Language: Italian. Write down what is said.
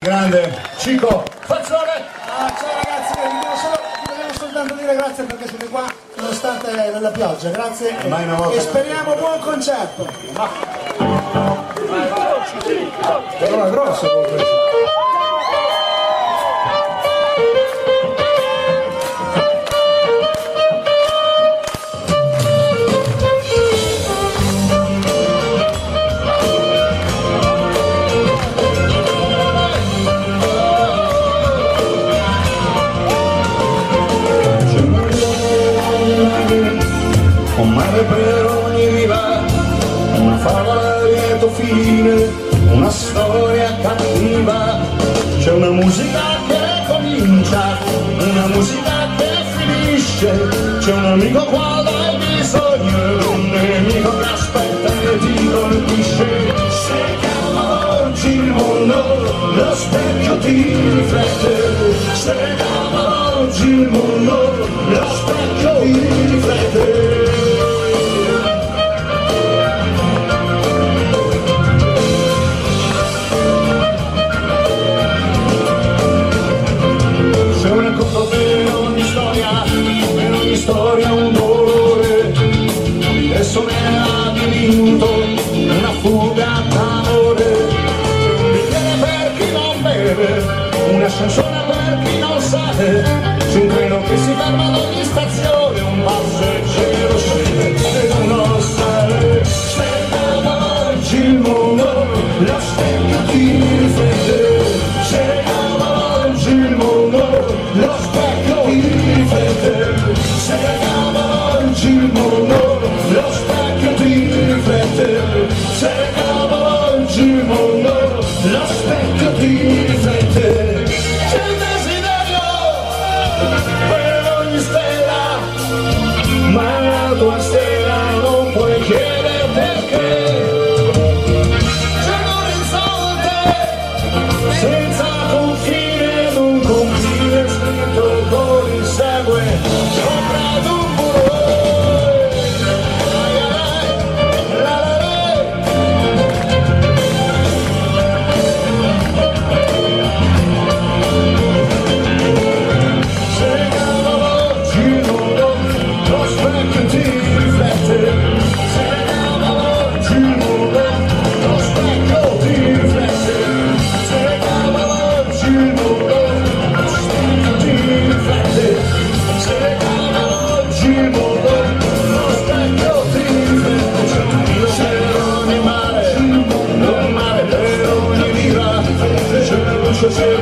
Grande Cico Fazzone. Ciao ragazzi, vi volevo soltanto dire grazie perché siete qua nonostante la pioggia, grazie e speriamo buon concerto. Però è grosso questo. Un mare per ogni riva, una favola a lieto fine, una storia cattiva. C'è una musica che comincia, una musica che finisce. C'è un amico quando hai bisogno e un nemico che aspetta e ti colpisce. Se chiama oggi il mondo, lo specchio ti riflette. Se chiama oggi il mondo, lo specchio ti riflette. Storia un dolore, adesso ne ha dipinto una fuga d'amore. Un bicchiere per chi non beve, un ascensore per chi non sale, c'è un treno che si ferma ad ogni stazione, un passeggero scende e uno sale. Sveglia oggi il mondo, lo specchio ti riflette. Sveglia oggi il mondo, lo specchio ti riflette. Se chiama oggi il mondo, lo specchio ti riflette. Se chiama oggi il mondo, lo specchio ti riflette. C'è il desiderio per ogni stella, ma la tua stella non puoi chiedere perché. C'è l'orizzonte senza confine, un confine scritto con il sangue. C'è